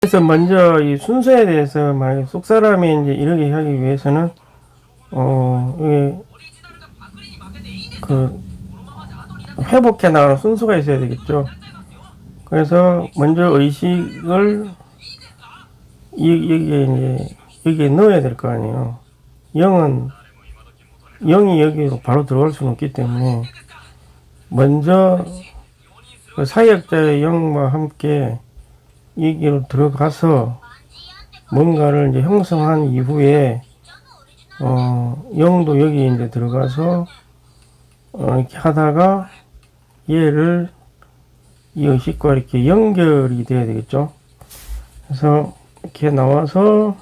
그래서 먼저 이 순서에 대해서 만약에 속사람이 이제 이렇게 하기 위해서는 이게 그 회복해 나가는 순서가 있어야 되겠죠. 그래서 먼저 의식을 여기에 넣어야 될 거 아니에요. 영이 여기로 바로 들어갈 수는 없기 때문에 먼저 그 사역자의 영과 함께 여기로 들어가서 뭔가를 이제 형성한 이후에 영도 여기 이제 들어가서 이렇게 하다가 얘를 이 의식과 이렇게 연결이 돼야 되겠죠. 그래서 이렇게 나와서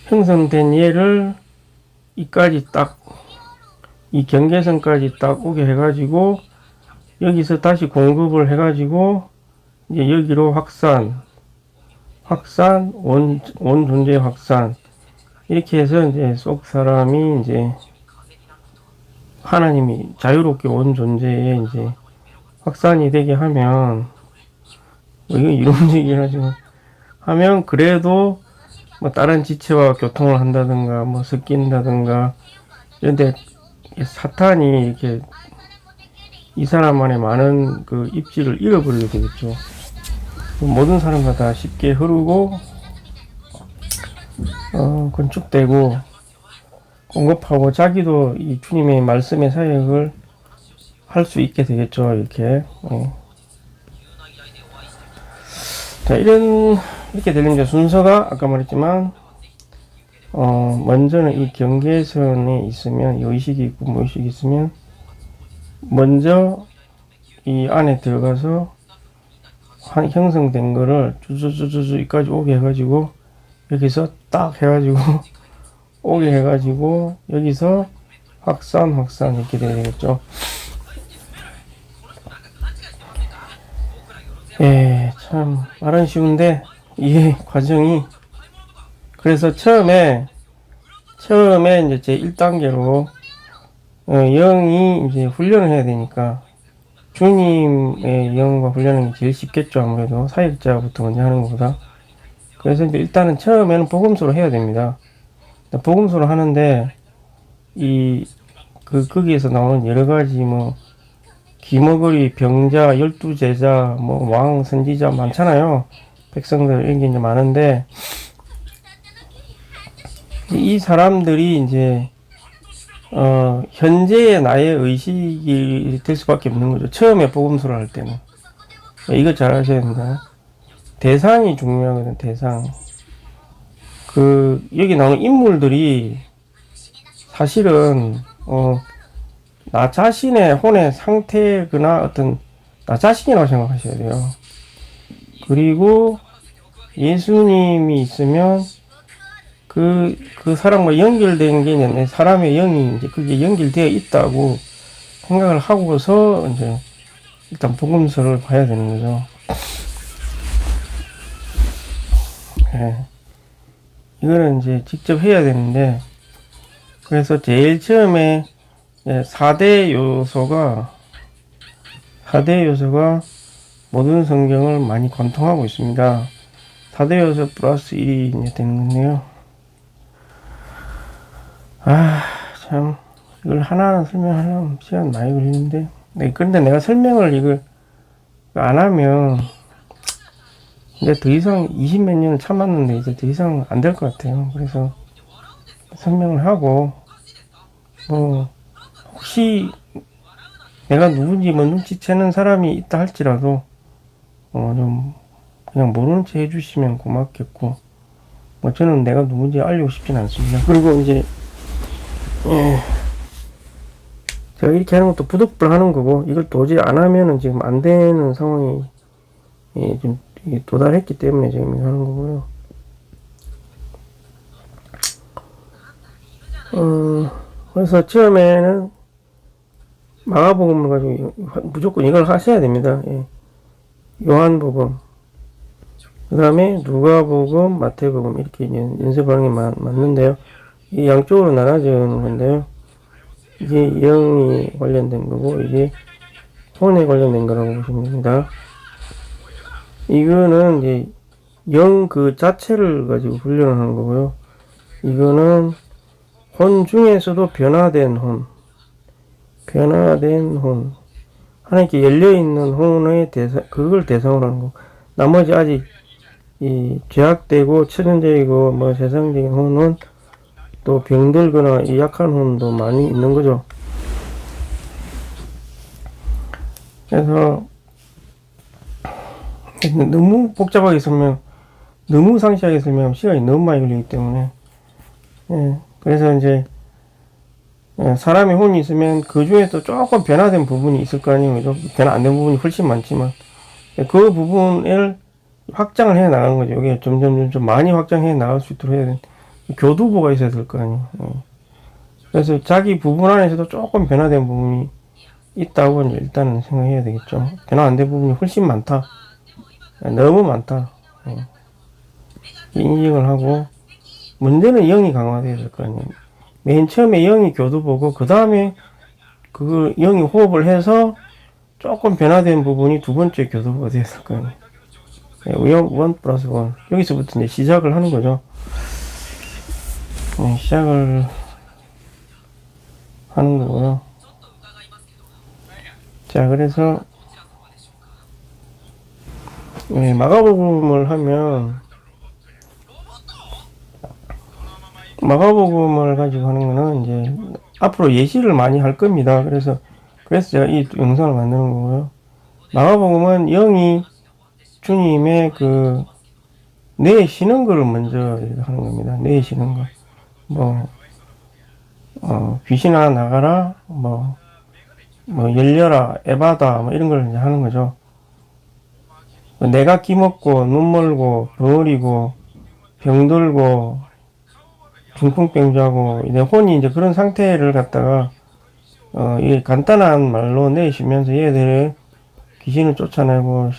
형성된 얘를 이까지 딱 이 경계선까지 딱 오게 해가지고 여기서 다시 공급을 해가지고 이제 여기로 확산, 온 존재 확산 이렇게 해서 이제 속 사람이 이제 하나님이 자유롭게 온 존재에 이제 확산이 되게 하면 이건 이론적이긴 하지만 하면 그래도 뭐 다른 지체와 교통을 한다든가 뭐 섞인다든가 이런데 사탄이 이렇게 이 사람 안에 많은 그 입지를 잃어버리게 되겠죠. 모든 사람마다 쉽게 흐르고 건축되고 공급하고 자기도 이 주님의 말씀의 사역을 할 수 있게 되겠죠. 이렇게 자 이렇게 되는 이제 순서가 아까 말했지만 먼저는 이 경계선에 있으면 의식이 있고 무의식이 있으면 먼저 이 안에 들어가서 형성된 거를 쭈쭈쭈쭈 여기까지 오게 해가지고 여기서 딱 해가지고 오게 해가지고 여기서 확산 이렇게 돼야 되겠죠. 참 말은 쉬운데 이해 과정이 그래서 처음에 이제 제 1단계로 영이 이제 훈련을 해야 되니까 주님의 영과 훈련은 제일 쉽겠죠. 아무래도 사역자부터 먼저 하는 것보다. 그래서 이제 일단은 처음에는 복음서로 해야 됩니다. 복음서로 하는데 거기에서 나오는 여러 가지 뭐 귀머거리, 병자, 12제자, 뭐 왕, 선지자 많잖아요. 백성들 이런 게 이제 많은데 이 사람들이 이제 현재의 나의 의식이 될 수밖에 없는 거죠. 처음에 복음서를 할 때는. 이거 잘 아셔야 됩니다. 대상이 중요하거든, 대상. 여기 나오는 인물들이 사실은, 나 자신의 혼의 상태거나 어떤, 나 자신이라고 생각하셔야 돼요. 그리고 예수님이 있으면 그 사람과 연결된 게 내 사람의 영이 이제 그게 연결되어 있다고 생각을 하고서 이제 일단 복음서를 봐야 되는 거죠. 이거는 이제 직접 해야 되는데 그래서 제일 처음에 4대 요소가 모든 성경을 많이 관통하고 있습니다. 4대 요소 플러스 1이 이제 되는 건데요. 참 이걸 하나하나 설명하려면 시간 많이 걸리는데 그런데 내가 설명을 이걸 안 하면 이제 더 이상 20몇 년을 참았는데 이제 더 이상 안 될 것 같아요. 그래서 설명을 하고 혹시 내가 누군지 뭐 눈치채는 사람이 있다 할지라도 좀 그냥 모르는 체 해주시면 고맙겠고 저는 내가 누군지 알리고 싶진 않습니다. 그리고 이제 제가 이렇게 하는 것도 부득불 하는 거고 이걸 도저히 안 하면은 지금 안 되는 상황이 좀 도달했기 때문에 지금 하는 거고요. 그래서 처음에는 마가복음을 가지고 무조건 이걸 하셔야 됩니다. 요한복음, 그 다음에 누가복음, 마태복음 이렇게 연습하는 게 맞는데요. 이 양쪽으로 나눠지는 건데요. 이게 영이 관련된 거고 이게 혼에 관련된 거라고 보시면 됩니다. 이거는 이제 영 그 자체를 가지고 훈련을 하는 거고요. 이거는 혼 중에서도 변화된 혼, 하나님께 열려있는 혼의 그걸 대상으로 하는 거. 나머지 아직 이 죄악되고 천연적이고 뭐 세상적인 혼은 또 병들거나 이 약한 혼도 많이 있는 거죠. 그래서 너무 복잡하게 쓰면, 너무 상세하게 쓰면 시간이 너무 많이 걸리기 때문에, 예, 그래서 이제 사람의 혼이 있으면 그 중에서 조금 변화된 부분이 있을 거 아니에요. 그죠? 변화 안 된 부분이 훨씬 많지만 그 부분을 확장을 해 나가는 거죠. 이게 점점 많이 확장해 나갈 수 있도록 해야 돼. 교두보가 있어야 될 거 아니에요. 그래서 자기 부분 안에서도 조금 변화된 부분이 있다고 일단은 생각해야 되겠죠. 변화 안 된 부분이 훨씬 많다. 너무 많다. 인식을 하고, 문제는 영이 강화돼야 될 거 아니에요. 맨 처음에 영이 교두보고, 그 다음에 그 영이 호흡을 해서 조금 변화된 부분이 두 번째 교두보가 돼야 될 거 아니에요. 1 플러스 1. 여기서부터 이제 시작을 하는 거죠. 시작을 하는 거고요. 자, 그래서 마가복음을 하면 마가복음을 가지고 하는 거는 이제 앞으로 예시를 많이 할 겁니다. 그래서 제가 이 영상을 만드는 거고요. 마가복음은 영이 주님의 그 내쉬는 거를 먼저 하는 겁니다. 내쉬는 거. 귀신아 나가라, 열려라, 에바다, 이런 걸 이제 하는 거죠. 내가 기먹고, 눈멀고, 버리고, 병들고, 중풍병자고, 이제 혼이 이제 그런 상태를 갖다가, 이게 간단한 말로 내쉬면서 얘들을 귀신을 쫓아내고,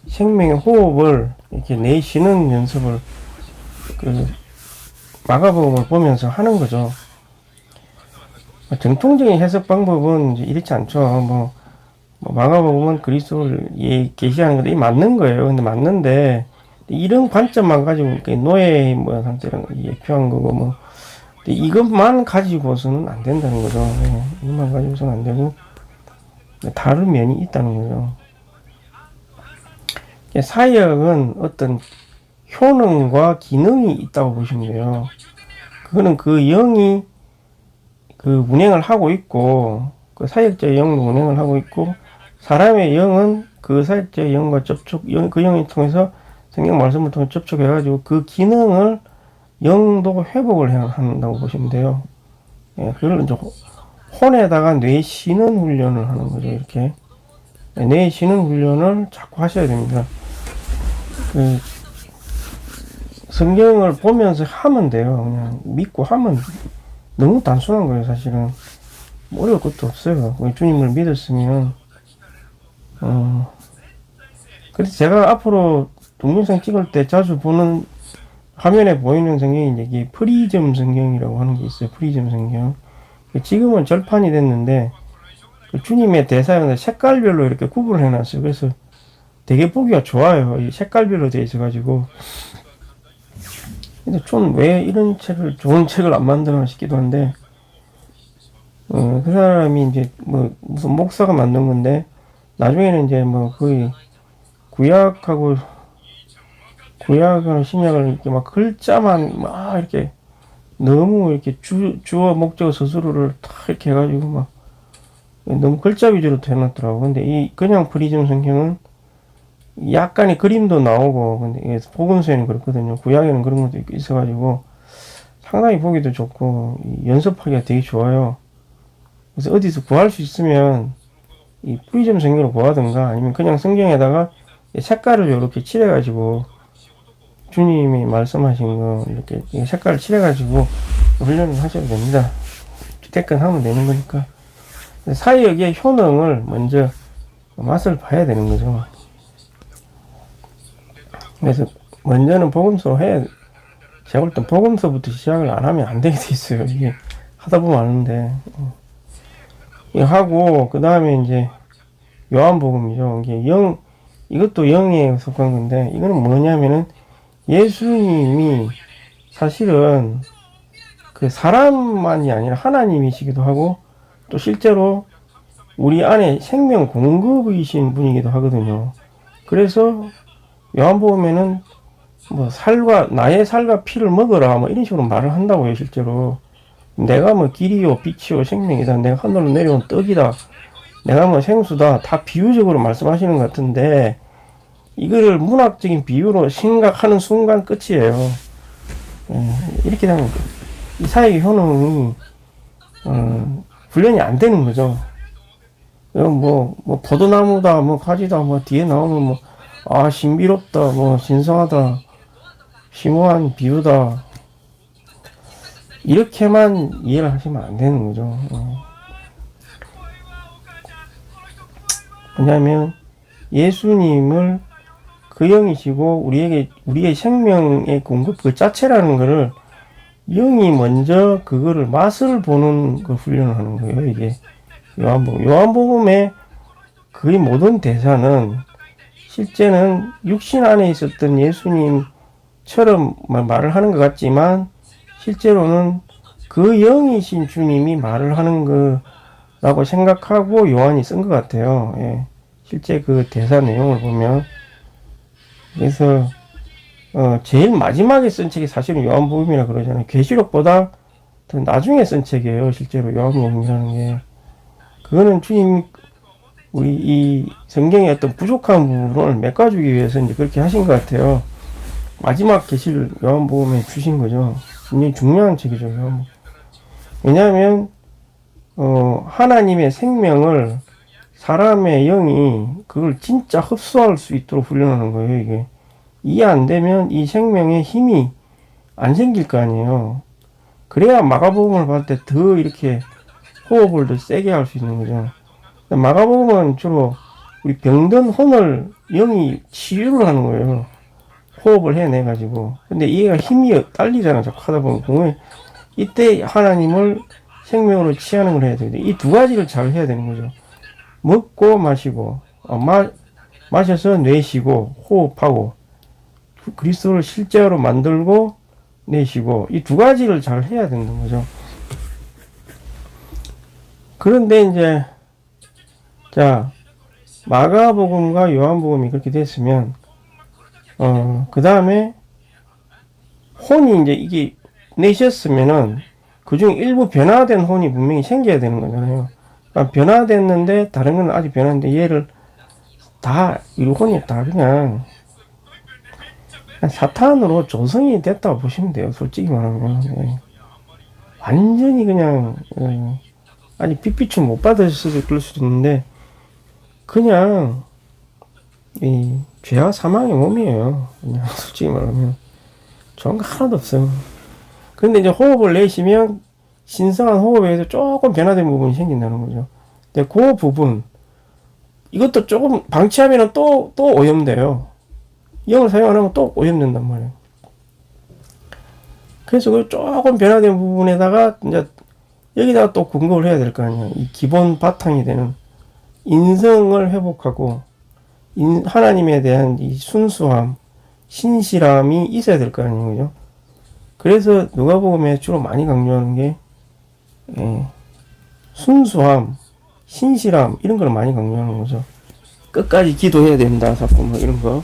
생명의 호흡을 이렇게 내쉬는 연습을, 마가복음을 보면서 하는 거죠. 정통적인 해석 방법은 이제 이렇지 않죠. 마가복음은 그리스도를 계시하는 게 맞는 거예요. 근데 맞는데 이런 관점만 가지고 노예 상태라는 걸 표한 거고 이것만 가지고서는 안 된다는 거죠. 이것만 가지고서는 안 되고 다른 면이 있다는 거죠. 사역은 어떤 효능과 기능이 있다고 보시면 돼요. 그거는 그 영이 그 운행을 하고 있고, 그 사역자의 영도 운행을 하고 있고, 사람의 영은 그 사역자의 영과 그 영을 통해서 성경 말씀을 통해 접촉해가지고 그 기능을 영도 회복을 한다고 보시면 돼요. 그걸 이제 혼에다가 내쉬는 훈련을 하는 거죠. 이렇게 내쉬는 훈련을 자꾸 하셔야 됩니다. 성경을 보면서 하면 돼요. 그냥 믿고 하면 너무 단순한 거예요. 사실은 어려울 것도 없어요. 주님을 믿었으면 그래서 제가 앞으로 동영상 찍을 때 자주 보는 화면에 보이는 성경이 이제 프리즘 성경이라고 하는 게 있어요. 프리즘 성경. 지금은 절판이 됐는데 주님의 대사는 색깔별로 이렇게 구분을 해놨어요. 그래서 되게 보기가 좋아요. 이 색깔별로 되어 있어가지고. 근데 좀 왜 이런 좋은 책을 안 만드나 싶기도 한데, 그 사람이 이제 무슨 목사가 만든 건데, 나중에는 이제 거의 구약하고 신약을 이렇게 글자만 이렇게 너무 이렇게 주어 목적어 서술어를 다 이렇게 해가지고 너무 글자 위주로 해놨더라고. 근데 그냥 프리즘 성경은 약간의 그림도 나오고, 근데 복음서에는 그렇거든요. 구약에는 그런 것도 있어가지고 상당히 보기도 좋고 연습하기가 되게 좋아요. 그래서 어디서 구할 수 있으면 이 프리즘 성경을 구하든가 아니면 그냥 성경에다가 색깔을 이렇게 칠해가지고 주님이 말씀하신 거 이렇게 색깔을 칠해가지고 훈련을 하셔도 됩니다. 주택권 하면 되는 거니까. 사역의 효능을 먼저 맛을 봐야 되는 거죠. 그래서 먼저는 복음서 해야 돼. 제가 볼 땐 복음서부터 시작을 안 하면 안 되게 돼 있어요. 이게 하다 보면 아는데. 이거 하고 그 다음에 이제 요한복음이죠. 이게 이것도 영에 속한 건데, 이거는 뭐냐면은 예수님이 사실은 그 사람만이 아니라 하나님이시기도 하고, 또 실제로 우리 안에 생명 공급이신 분이기도 하거든요. 그래서 요한복음에는 뭐 나의 살과 피를 먹어라 뭐 이런 식으로 말을 한다고요. 실제로 내가 뭐 길이요 빛이요 생명이다, 내가 하늘로 내려온 떡이다, 내가 뭐 생수다, 다 비유적으로 말씀하시는 것 같은데, 이거를 문학적인 비유로 생각하는 순간 끝이에요. 이렇게 되면 이 사회의 효능이 훈련이 안 되는 거죠. 뭐 포도나무다, 뭐 가지다, 뭐 뒤에 나오면 뭐, 아, 신비롭다, 뭐 신성하다, 심오한 비유다, 이렇게만 이해를 하시면 안 되는 거죠. 왜냐하면 예수님을 그 영이시고 우리의 생명의 공급 그 자체라는 거를, 영이 먼저 그거를 맛을 보는 그 훈련을 하는 거예요. 이게 요한복음의 거의 모든 대사는 실제는 육신 안에 있었던 예수님처럼 말을 하는 것 같지만, 실제로는 그 영이신 주님이 말을 하는 거라고 생각하고 요한이 쓴 것 같아요. 예. 실제 그 대사 내용을 보면. 그래서 제일 마지막에 쓴 책이 사실은 요한복음이라 그러잖아요. 계시록보다 더 나중에 쓴 책이에요. 실제로 요한복음이라는 게. 그거는 주님 우리 이 성경의 어떤 부족한 부분을 메꿔주기 위해서 이제 그렇게 하신 것 같아요. 마지막 계시를 요한복음에 주신 거죠. 굉장히 중요한 책이죠. 요한복음. 왜냐하면 하나님의 생명을 사람의 영이 그걸 진짜 흡수할 수 있도록 훈련하는 거예요. 이게 이해 안 되면 이 생명의 힘이 안 생길 거 아니에요. 그래야 마가복음을 봤을 때 더 이렇게 호흡을 더 세게 할 수 있는 거죠. 마가복음은 주로 우리 병든 혼을 영이 치유를 하는 거예요. 호흡을 해내가지고. 근데 얘가 힘이 딸리잖아. 자꾸 하다 보면 공에. 이때 하나님을 생명으로 취하는 걸 해야 되는데, 이 두 가지를 잘 해야 되는 거죠. 먹고 마시고, 마셔서 내쉬고, 호흡하고, 그리스도를 실제로 만들고 내쉬고, 이 두 가지를 잘 해야 되는 거죠. 그런데 이제 자, 마가복음과 요한복음이 그렇게 됐으면 그 다음에 혼이 이제 이게 내셨으면은 그중 일부 변화된 혼이 분명히 생겨야 되는 거잖아요. 그러니까 변화됐는데 다른 건 아직 변화인데, 얘를 다 이 혼이 다 그냥 사탄으로 조성이 됐다고 보시면 돼요. 솔직히 말하면. 완전히 그냥 아직 빛빛을 못 받으셔서 그럴 수도 있는데, 그냥 이 죄와 사망의 몸이에요. 그냥 솔직히 말하면 좋은 거 하나도 없어요. 그런데 이제 호흡을 내쉬면 신성한 호흡에 의해서 조금 변화된 부분이 생긴다는 거죠. 근데 그 부분, 이것도 조금 방치하면 또 오염돼요. 영을 사용 안 하면 또 오염된단 말이에요. 그래서 그 조금 변화된 부분에다가 이제 여기다가 또 공급을 해야 될 거 아니에요. 이 기본 바탕이 되는 인성을 회복하고 하나님에 대한 이 순수함, 신실함이 있어야 될 거 아니에요. 그래서 누가복음에 주로 많이 강조하는 게 순수함, 신실함, 이런 걸 많이 강조하는 거죠. 끝까지 기도해야 된다, 자꾸 뭐 이런 거.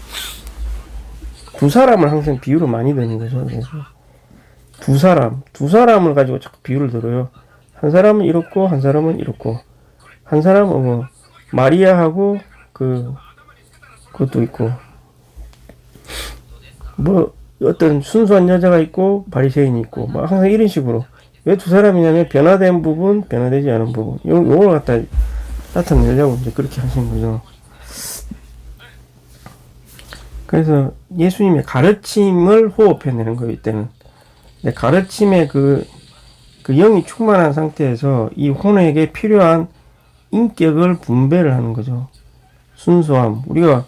두 사람을 항상 비유로 많이 드는 거죠. 그래서 두 사람을 가지고 자꾸 비유를 들어요. 한 사람은 이렇고 한 사람은 이렇고, 한 사람은 뭐 마리아하고 그것도 있고, 뭐 어떤 순수한 여자가 있고 바리새인이 있고, 뭐 항상 이런 식으로. 왜 두 사람이냐면 변화된 부분, 변화되지 않은 부분, 요걸 갖다 나타내려고 이제 그렇게 하신 거죠. 그래서 예수님의 가르침을 호흡해내는 거예요, 이때는. 근데 가르침의 그 영이 충만한 상태에서 이 혼에게 필요한 인격을 분배를 하는 거죠. 순수함. 우리가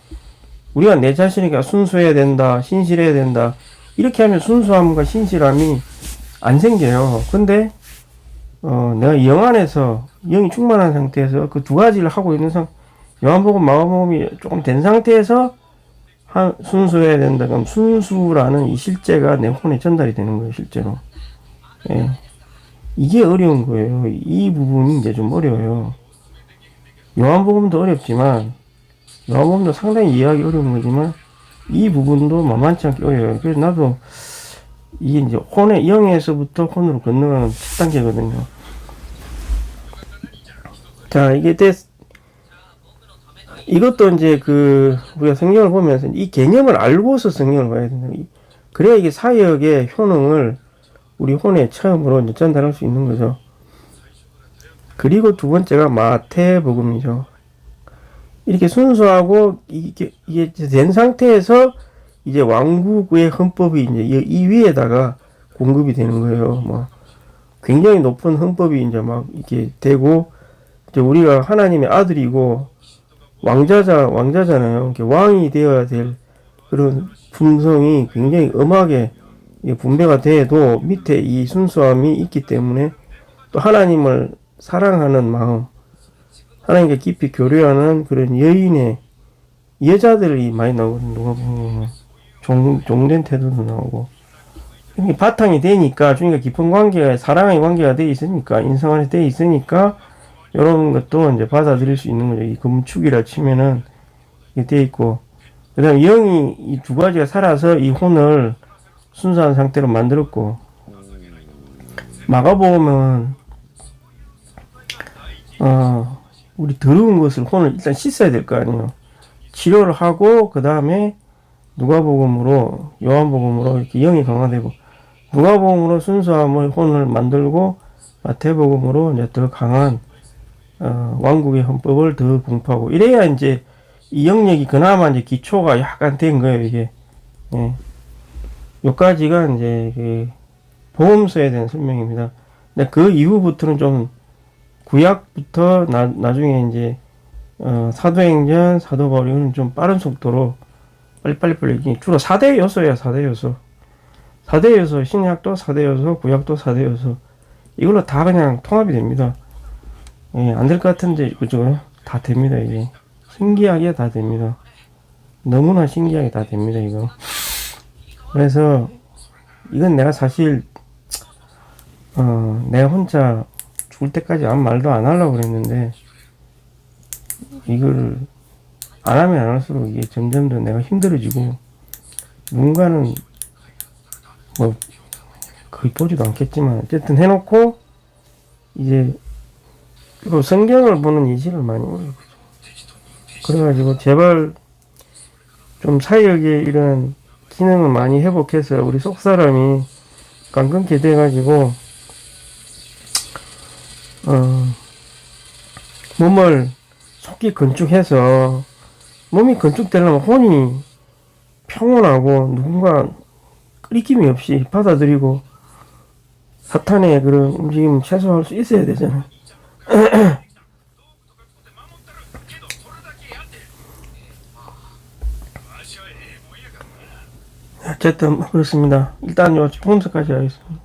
내 자신에게 순수해야 된다, 신실해야 된다, 이렇게 하면 순수함과 신실함이 안 생겨요. 근데 내가 영 안에서, 영이 충만한 상태에서 그 두 가지를 하고 있는 요한복음, 마가복음이 조금 된 상태에서 순수해야 된다. 그럼 순수라는 이 실제가 내 혼에 전달이 되는 거예요, 실제로. 예. 이게 어려운 거예요. 이 부분이 이제 좀 어려워요. 요한복음도 어렵지만, 요한복음도 상당히 이해하기 어려운 거지만, 이 부분도 만만치 않게 어려워요. 그래서 나도 이게 이제 혼의 영에서부터 혼으로 건너가는 첫 단계거든요. 자, 이것도 이제 우리가 성경을 보면서 이 개념을 알고서 성경을 봐야 된다. 그래야 이게 사역의 효능을 우리 혼에 처음으로 이제 전달할 수 있는 거죠. 그리고 두 번째가 마태복음이죠. 이렇게 순수하고 이게 된 상태에서 이제 왕국의 헌법이 이제 이 위에다가 공급이 되는 거예요. 뭐 굉장히 높은 헌법이 이제 막 이렇게 되고 이제 우리가 하나님의 아들이고 왕자잖아요. 이렇게 왕이 되어야 될 그런 품성이 굉장히 엄하게 분배가 돼도 밑에 이 순수함이 있기 때문에 또 하나님을 사랑하는 마음, 하나님과 깊이 교류하는 그런 여자들이 많이 나오거든요. 누가 보면 종된 태도도 나오고 이게 바탕이 되니까 주님과 깊은 관계가 사랑의 관계가 돼 있으니까 인성 안에 돼 있으니까 이런 것도 이제 받아들일 수 있는 거죠. 이 금축이라 치면은 이게 돼 있고 그다음 영이 이 두 가지가 살아서 이 혼을 순수한 상태로 만들었고 마가복음은 우리 더러운 것을 혼을 일단 씻어야 될 거 아니에요. 치료를 하고 그 다음에 누가복음으로 요한복음으로 이렇게 영이 강화되고 누가복음으로 순수함을 혼을 만들고 마태복음으로 이제 더 강한 왕국의 헌법을 더 공포하고 이래야 이제 이 영역이 그나마 이제 기초가 약간 된 거예요 이게. 예. 요까지가 이제 복음서에 대한 설명입니다. 근데 그 이후부터는 좀 구약부터 나중에 이제 사도행전, 사도바울은 좀 빠른 속도로 빨리 주로 4대 요소야 4대 요소. 4대 요소 신약도 4대 요소, 구약도 4대 요소. 이걸로 다 그냥 통합이 됩니다. 예, 안 될 것 같은데 그죠? 다 됩니다 이게. 신기하게 다 됩니다. 너무나 신기하게 다 됩니다 이거. 그래서 이건 내가 사실 내가 혼자 죽을 때까지 아무 말도 안 하려고 그랬는데 이걸 안 하면 안 할수록 이게 점점 더 내가 힘들어지고 누군가는 뭐 거의 보지도 않겠지만 어쨌든 해놓고 이제 또 성경을 보는 예시를 많이 올리고 그래가지고 제발 좀 사역에 이런 기능을 많이 회복해서 우리 속사람이 깡끊게 돼가지고 몸을 속히 건축해서 몸이 건축되려면 혼이 평온하고 누군가 끓이김이 없이 받아들이고 사탄의 그런 움직임을 최소화할 수 있어야 되잖아요. 어쨌든 그렇습니다. 일단 요 본문까지 하겠습니다.